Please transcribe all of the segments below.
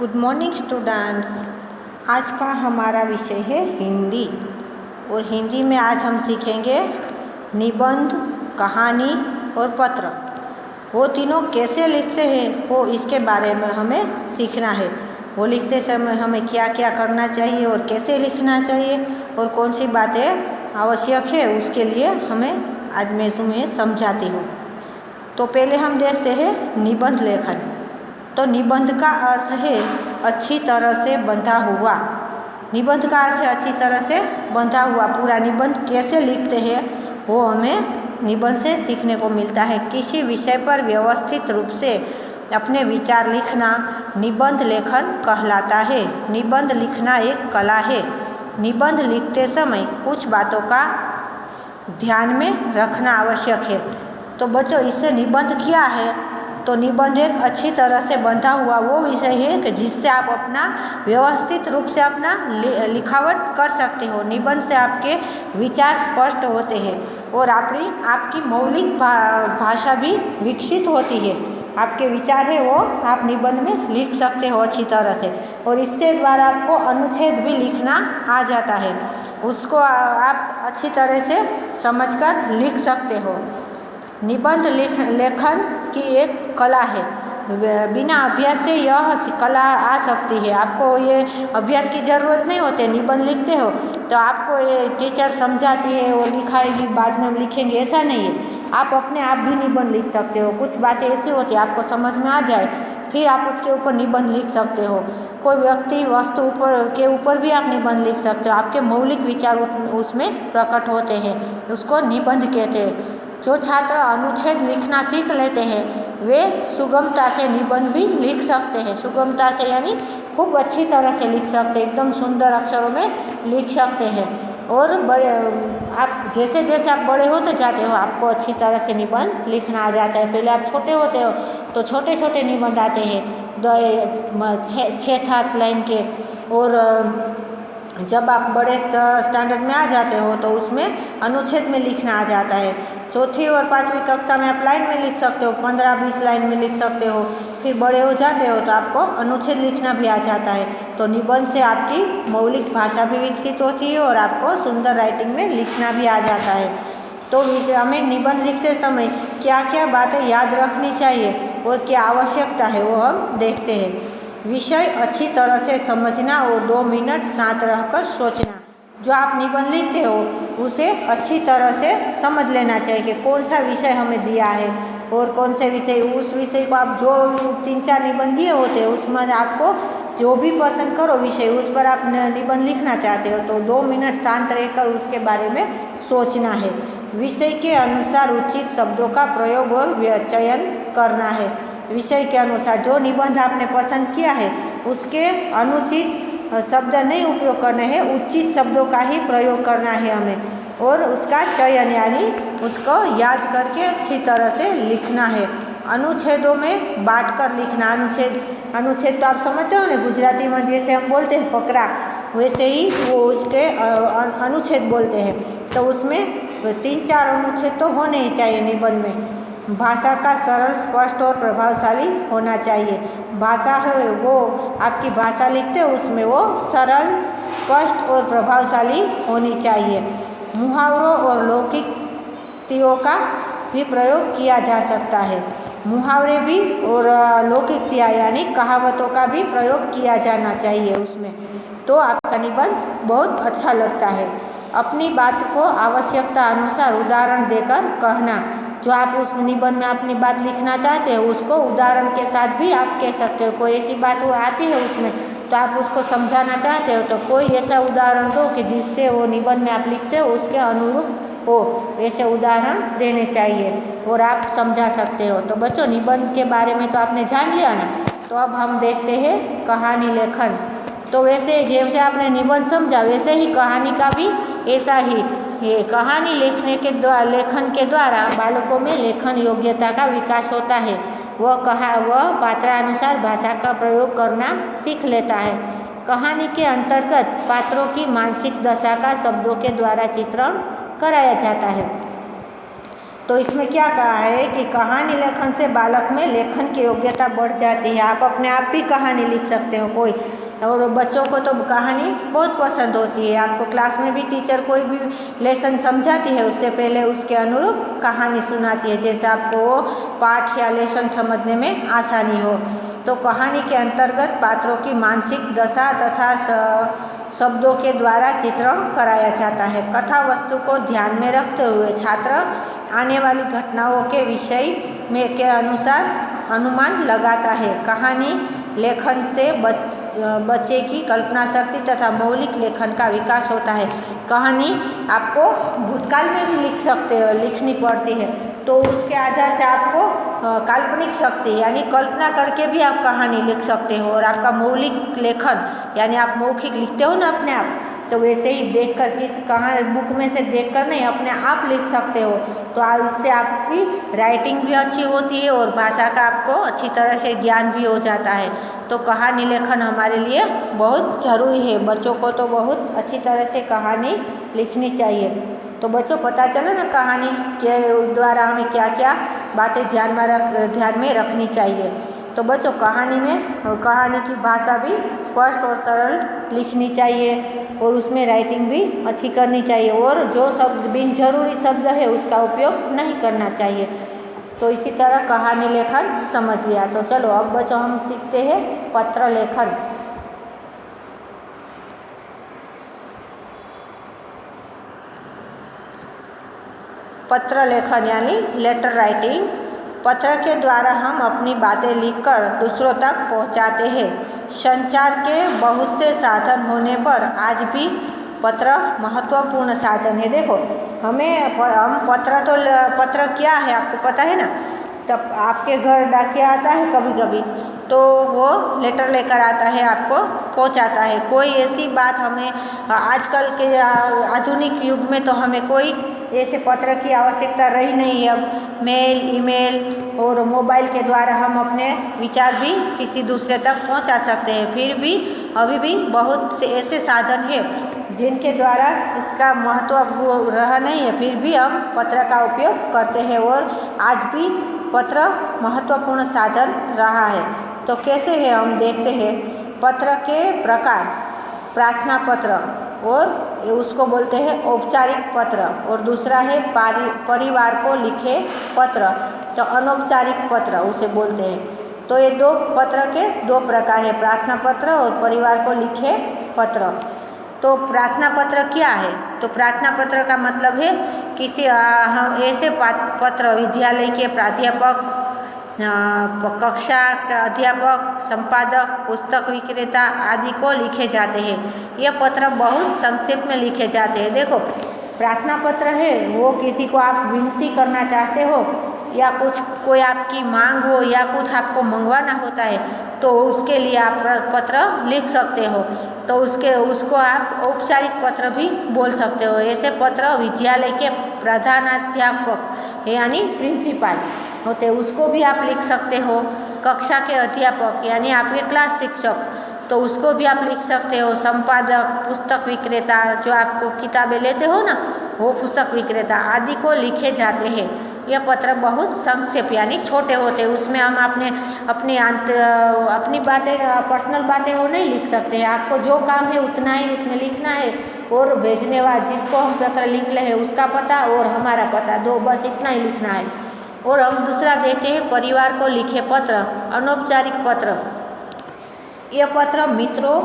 Good morning students. आज का हमारा विषय है हिंदी और हिंदी में आज हम सीखेंगे निबंध, कहानी और पत्र। वो तीनों कैसे लिखते हैं वो इसके बारे में हमें सीखना है। वो लिखते समय हमें क्या क्या करना चाहिए और कैसे लिखना चाहिए और कौन सी बातें आवश्यक है उसके लिए हमें आज मैं तुम्हें समझाती हूँ। तो पहले हम देखते हैं निबंध लेखन। तो निबंध का अर्थ है अच्छी तरह से बंधा हुआ। निबंध का अर्थ है अच्छी तरह से बंधा हुआ। पूरा निबंध कैसे लिखते हैं वो हमें निबंध से सीखने को मिलता है। किसी विषय पर व्यवस्थित रूप से अपने विचार लिखना निबंध लेखन कहलाता है। निबंध लिखना एक कला है। निबंध लिखते समय कुछ बातों का ध्यान में रखना आवश्यक है। तो बच्चों, इससे निबंध क्या है? तो निबंध एक अच्छी तरह से बंधा हुआ वो विषय है कि जिससे आप अपना व्यवस्थित रूप से अपना लिखावट कर सकते हो। निबंध से आपके विचार स्पष्ट होते हैं और आपकी मौलिक भाषा भी विकसित होती है। आपके विचार है वो आप निबंध में लिख सकते हो अच्छी तरह से, और इससे द्वारा आपको अनुच्छेद भी लिखना आ जाता है। उसको आप अच्छी तरह से समझकर लिख सकते हो। निबंध लेखन की एक कला है। बिना अभ्यास से यह कला आ सकती है। आपको ये अभ्यास की ज़रूरत नहीं होती। निबंध लिखते हो तो आपको ये टीचर समझाती है वो लिखाएगी, बाद में हम लिखेंगे, ऐसा नहीं है। आप अपने आप भी निबंध लिख सकते हो। कुछ बातें ऐसी होती है आपको समझ में आ जाए फिर आप उसके ऊपर निबंध लिख सकते हो। कोई व्यक्ति वस्तु के ऊपर भी आप निबंध लिख सकते हो। आपके मौलिक विचार उसमें प्रकट होते हैं, उसको निबंध कहते हैं। जो छात्र अनुच्छेद लिखना सीख लेते हैं वे सुगमता से निबंध भी लिख सकते हैं। सुगमता से यानी खूब अच्छी तरह से लिख सकते हैं, एकदम सुंदर अक्षरों में लिख सकते हैं। और आप जैसे जैसे आप बड़े होते जाते हो आपको अच्छी तरह से निबंध लिखना आ जाता है। पहले आप छोटे होते हो तो छोटे छोटे निबंध आते हैं, 6-7 लाइन के, और जब आप बड़े स्टैंडर्ड में आ जाते हो तो उसमें अनुच्छेद में लिखना आ जाता है। चौथी और 5वीं कक्षा में आप लाइन में लिख सकते हो, 15-20 लाइन में लिख सकते हो। फिर बड़े हो जाते हो तो आपको अनुच्छेद लिखना भी आ जाता है। तो निबंध से आपकी मौलिक भाषा भी विकसित होती है और आपको सुंदर राइटिंग में लिखना भी आ जाता है। तो हमें निबंध लिखते समय क्या क्या बातें याद रखनी चाहिए और क्या आवश्यकता है वो हम देखते हैं। विषय अच्छी तरह से समझना और 2 मिनट शांत रहकर सोचना। जो आप निबंध लिखते हो उसे अच्छी तरह से समझ लेना चाहिए कि कौन सा विषय हमें दिया है और कौन से विषय, उस विषय को आप जो 3-4 निबंध दिए होते हैं उसमें आपको जो भी पसंद करो विषय उस पर आप निबंध लिखना चाहते हो तो 2 मिनट शांत रहकर उसके बारे में सोचना है। विषय के अनुसार उचित शब्दों का प्रयोग और चयन करना है। विषय के अनुसार जो निबंध आपने पसंद किया है उसके अनुचित शब्द नहीं उपयोग करने हैं, उचित शब्दों का ही प्रयोग करना है हमें, और उसका चयन यानी उसको याद करके अच्छी तरह से लिखना है। अनुच्छेदों में बांटकर लिखना। अनुच्छेद तो आप समझते हो ना, गुजराती में जैसे हम बोलते हैं फकरा, वैसे ही वो उसके अनुच्छेद बोलते हैं। तो उसमें 3-4 अनुच्छेद तो होने ही चाहिए निबंध में। भाषा का सरल, स्पष्ट और प्रभावशाली होना चाहिए। भाषा है वो आपकी भाषा लिखते हो उसमें वो सरल, स्पष्ट और प्रभावशाली होनी चाहिए। मुहावरों और लौकिकतियों का भी प्रयोग किया जा सकता है। मुहावरे भी और लौकिकतियाँ यानी कहावतों का भी प्रयोग किया जाना चाहिए उसमें, तो आपका निबंध बहुत अच्छा लगता है। अपनी बात को आवश्यकता अनुसार उदाहरण देकर कहना। जो आप उस निबंध में अपनी बात लिखना चाहते हो उसको उदाहरण के साथ भी आप कह सकते हो। कोई ऐसी बात वो आती है उसमें तो आप उसको समझाना चाहते हो तो कोई ऐसा उदाहरण दो कि जिससे वो निबंध में आप लिखते हो उसके अनुरूप हो, ऐसे उदाहरण देने चाहिए और आप समझा सकते हो। तो बच्चों, निबंध के बारे में तो आपने जान लिया ना। तो अब हम देखते हैं कहानी लेखन। तो वैसे जैसे आपने निबंध समझा वैसे ही कहानी का भी ऐसा ही ये कहानी लेखन के द्वारा बालकों में लेखन योग्यता का विकास होता है। वह पात्रानुसार भाषा का प्रयोग करना सीख लेता है। कहानी के अंतर्गत पात्रों की मानसिक दशा का शब्दों के द्वारा चित्रण कराया जाता है। तो इसमें क्या कहा है कि कहानी लेखन से बालक में लेखन की योग्यता बढ़ जाती है। आप अपने आप भी कहानी लिख सकते हो कोई, और बच्चों को तो कहानी बहुत पसंद होती है। आपको क्लास में भी टीचर कोई भी लेसन समझाती है उससे पहले उसके अनुरूप कहानी सुनाती है, जैसे आपको वो पाठ या लेसन समझने में आसानी हो। तो कहानी के अंतर्गत पात्रों की मानसिक दशा तथा शब्दों के द्वारा चित्रण कराया जाता है। कथा वस्तु को ध्यान में रखते हुए छात्र आने वाली घटनाओं के विषय में के अनुसार अनुमान लगाता है। कहानी लेखन से बच्चे की कल्पना शक्ति तथा मौलिक लेखन का विकास होता है। कहानी आपको भूतकाल में भी लिखनी पड़ती है, तो उसके आधार से आपको काल्पनिक शक्ति यानी कल्पना करके भी आप कहानी लिख सकते हो। और आपका मौलिक लेखन यानी आप मौखिक लिखते हो ना अपने आप, तो वैसे ही देखकर किसी कहाँ बुक में से देखकर नहीं अपने आप लिख सकते हो। तो इससे आपकी राइटिंग भी अच्छी होती है और भाषा का आपको अच्छी तरह से ज्ञान भी हो जाता है। तो कहानी लेखन हमारे लिए बहुत ज़रूरी है। बच्चों को तो बहुत अच्छी तरह से कहानी लिखनी चाहिए। तो बच्चों पता चले ना कहानी के द्वारा हमें क्या क्या बातें ध्यान में रखनी चाहिए। तो बच्चों कहानी की भाषा भी स्पष्ट और सरल लिखनी चाहिए और उसमें राइटिंग भी अच्छी करनी चाहिए, और जो शब्द बिन जरूरी शब्द है उसका उपयोग नहीं करना चाहिए। तो इसी तरह कहानी लेखन समझ लिया। तो चलो अब बच्चों हम सीखते हैं पत्र लेखन। पत्र लेखन यानी लेटर राइटिंग। पत्र के द्वारा हम अपनी बातें लिखकर दूसरों तक पहुंचाते हैं। संचार के बहुत से साधन होने पर आज भी पत्र महत्वपूर्ण साधन है। देखो हम पत्र क्या है आपको पता है ना। तब आपके घर डाकिया आता है कभी कभी, तो वो लेटर लेकर आता है, आपको पहुंचाता है। कोई ऐसी बात हमें आजकल के आधुनिक युग में तो हमें कोई ऐसे पत्र की आवश्यकता रही नहीं है। अब मेल, ईमेल और मोबाइल के द्वारा हम अपने विचार भी किसी दूसरे तक पहुंचा सकते हैं। फिर भी अभी भी बहुत से ऐसे साधन हैं जिनके द्वारा इसका महत्व रहा नहीं है, फिर भी हम पत्र का उपयोग करते हैं और आज भी पत्र महत्वपूर्ण साधन रहा है। तो कैसे है हम देखते हैं। पत्र के प्रकार, प्रार्थना पत्र और उसको बोलते हैं औपचारिक पत्र, और दूसरा है परिवार को लिखे पत्र, तो अनौपचारिक पत्र उसे बोलते हैं। तो ये दो पत्र के दो प्रकार है, प्रार्थना पत्र और परिवार को लिखे पत्र। तो प्रार्थना पत्र क्या है। तो प्रार्थना पत्र का मतलब है किसी हम ऐसे पत्र विद्यालय के प्राध्यापक, कक्षा के अध्यापक, संपादक, पुस्तक विक्रेता आदि को लिखे जाते हैं। ये पत्र बहुत संक्षेप में लिखे जाते हैं। देखो प्रार्थना पत्र है वो किसी को आप विनती करना चाहते हो या कोई आपकी मांग हो या कुछ आपको मंगवाना होता है, तो उसके लिए आप पत्र लिख सकते हो। तो उसको आप औपचारिक पत्र भी बोल सकते हो। ऐसे पत्र विद्यालय के प्रधानाध्यापक यानी प्रिंसिपल होते हैं, उसको भी आप लिख सकते हो। कक्षा के अध्यापक यानी आपके क्लास शिक्षक, तो उसको भी आप लिख सकते हो। संपादक, पुस्तक विक्रेता, जो आपको किताबें लेते हो ना, वो पुस्तक विक्रेता आदि को लिखे जाते हैं। यह पत्र बहुत संक्षेप यानी छोटे होते हैं, उसमें हम अपनी बातें, पर्सनल बातें वो नहीं लिख सकते हैं। आपको जो काम है उतना ही उसमें लिखना है, और भेजने वाला जिसको हम पत्र लिख रहे हैं उसका पता और हमारा पता, दो बस इतना ही लिखना है। और हम दूसरा देखते हैं परिवार को लिखे पत्र, अनौपचारिक पत्र। ये पत्र मित्रों,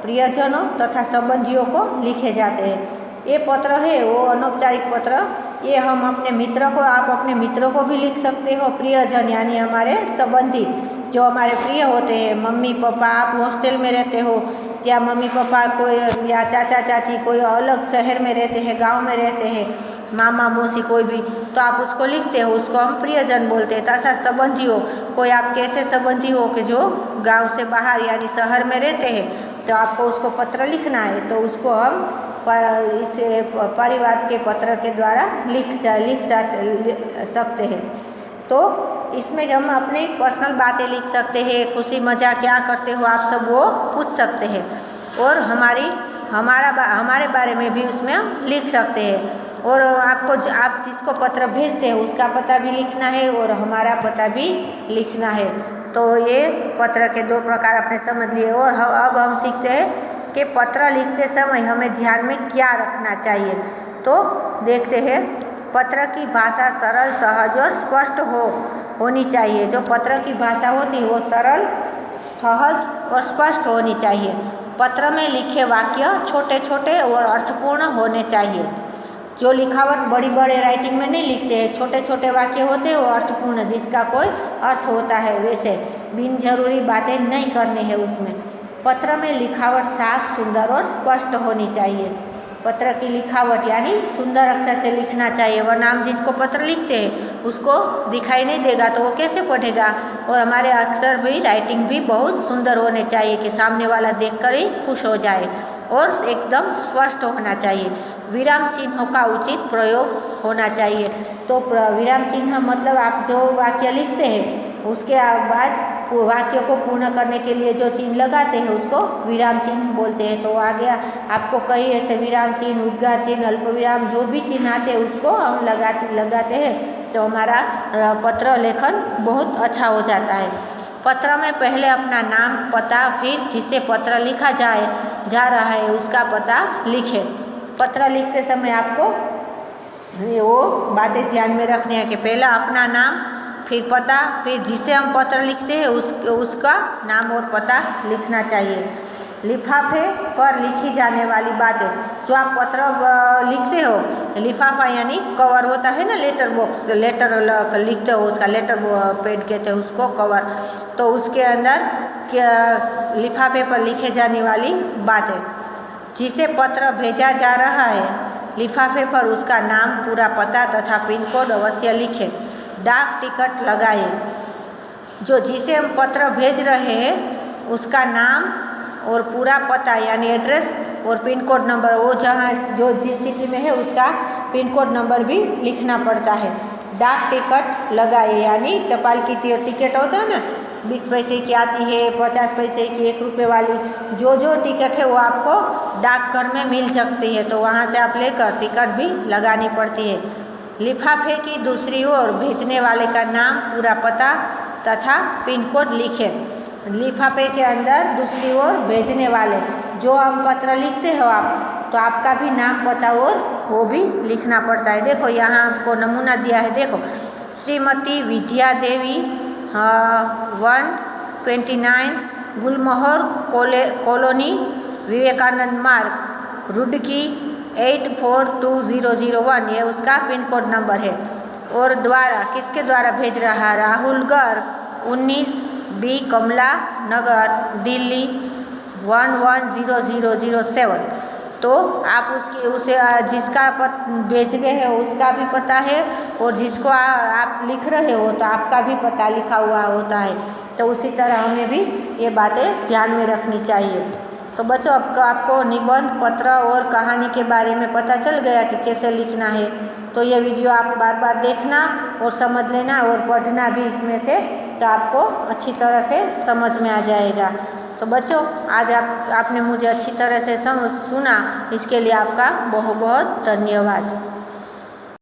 प्रियजनों तथा संबंधियों को लिखे जाते हैं। ये पत्र है वो अनौपचारिक पत्र, ये हम अपने मित्र को, आप अपने मित्रों को भी लिख सकते हो। प्रियजन यानी हमारे संबंधी जो हमारे प्रिय होते हैं, मम्मी पापा, आप हॉस्टल में रहते हो या मम्मी पापा कोई या चाचा चाची कोई अलग शहर में रहते हैं, गांव में रहते हैं, मामा मौसी कोई भी, तो आप उसको लिखते हो, उसको हम प्रियजन बोलते हैं। तथा संबंधी हो, कोई आपके ऐसे संबंधी हो कि जो गांव से बाहर यानी शहर में रहते हैं, तो आपको उसको पत्र लिखना है, तो उसको हम इसे परिवार के पत्र के द्वारा लिख सकते हैं। तो इसमें हम अपनी पर्सनल बातें लिख सकते हैं, खुशी मजाक क्या करते हो आप सब वो पूछ सकते हैं, और हमारे बारे में भी उसमें हम लिख सकते हैं। और आपको आप जिसको पत्र भेजते हैं उसका पता भी लिखना है और हमारा पता भी लिखना है। तो ये पत्र के 2 प्रकार आपने समझ लिए। और अब हम सीखते हैं कि पत्र लिखते समय हमें ध्यान में क्या रखना चाहिए। तो देखते हैं, पत्र की भाषा सरल, सहज और स्पष्ट होनी चाहिए। जो पत्र की भाषा होती है वो सरल, सहज और स्पष्ट होनी चाहिए। पत्र में लिखे वाक्य छोटे छोटे और अर्थपूर्ण होने चाहिए। जो लिखावट बड़ी बड़े राइटिंग में नहीं लिखते हैं, छोटे छोटे वाक्य होते हैं वो अर्थपूर्ण, जिसका कोई अर्थ होता है, वैसे बिन जरूरी बातें नहीं करनी है उसमें। पत्र में लिखावट साफ, सुंदर और स्पष्ट होनी चाहिए। पत्र की लिखावट यानी सुंदर अक्षर से लिखना चाहिए, वरना हम जिसको पत्र लिखते हैं उसको दिखाई नहीं देगा तो वो कैसे पढ़ेगा। और हमारे अक्षर भी, राइटिंग भी बहुत सुंदर होने चाहिए कि सामने वाला देखकर ही खुश हो जाए, और एकदम स्पष्ट होना चाहिए। विराम चिन्हों का उचित प्रयोग होना चाहिए। तो विराम चिन्ह मतलब आप जो वाक्य लिखते हैं उसके बाद वाक्य को पूर्ण करने के लिए जो चिन्ह लगाते हैं उसको विराम चिन्ह बोलते हैं। तो आगे आपको कई ऐसे विराम चिन्ह, उद्गार चिन्ह, अल्प विराम, जो भी चिन्ह आते हैं उसको हम लगाते हैं तो हमारा पत्र लेखन बहुत अच्छा हो जाता है। पत्र में पहले अपना नाम, पता, फिर जिसे पत्र लिखा जा रहा है उसका पता लिखें। पत्र लिखते समय आपको वो बातें ध्यान में रखनी है कि पहला अपना नाम, फिर पता, फिर जिसे हम पत्र लिखते हैं उसका नाम और पता लिखना चाहिए। लिफाफे पर लिखी जाने वाली बातें, जो आप पत्र लिखते हो, लिफाफा यानी कवर होता है ना, लेटर बॉक्स, लेटर लिखते हो उसका लेटर पैड कहते हैं उसको, कवर। तो उसके अंदर लिफाफे पर लिखे जाने वाली बातें, जिसे पत्र भेजा जा रहा है, लिफाफे पर उसका नाम, पूरा पता तथा पिन कोड अवश्य लिखें। डाक टिकट लगाएं, जो जिसे हम पत्र भेज रहे हैं उसका नाम और पूरा पता यानी एड्रेस और पिन कोड नंबर, वो जो जिस सिटी में है उसका पिन कोड नंबर भी लिखना पड़ता है। डाक टिकट लगाए यानी टपाल की टिकट होता है ना, 20 पैसे की आती है, 50 पैसे की, 1 रुपये वाली, जो टिकट है वो आपको डाकघर में मिल सकती है, तो वहाँ से आप लेकर टिकट भी लगानी पड़ती है। लिफाफे की दूसरी ओर भेजने वाले का नाम, पूरा पता तथा पिन कोड लिखें। लिफाफे के अंदर दूसरी ओर भेजने वाले, जो हम पत्र लिखते हो आप, तो आपका भी नाम, पता और वो भी लिखना पड़ता है। देखो यहाँ आपको नमूना दिया है, देखो, श्रीमती विद्या देवी 129 गुलमोहर कॉलोनी, विवेकानंद मार्ग, रुड़की 842001, ये उसका पिन कोड नंबर है। और द्वारा, किसके द्वारा भेज रहा है, राहुल गर्ग 19 बी कमला नगर, दिल्ली 110007। तो आप उसे जिसका भेज रहे हैं उसका भी पता है, और जिसको आप लिख रहे हो तो आपका भी पता लिखा हुआ होता है। तो उसी तरह हमें भी ये बातें ध्यान में रखनी चाहिए। तो बच्चों, आपको निबंध, पत्र और कहानी के बारे में पता चल गया कि कैसे लिखना है। तो ये वीडियो आप बार बार देखना और समझ लेना और पढ़ना भी इसमें से, तो आपको अच्छी तरह से समझ में आ जाएगा। तो बच्चों, आज आपने मुझे अच्छी तरह से सुना, इसके लिए आपका बहुत बहुत धन्यवाद।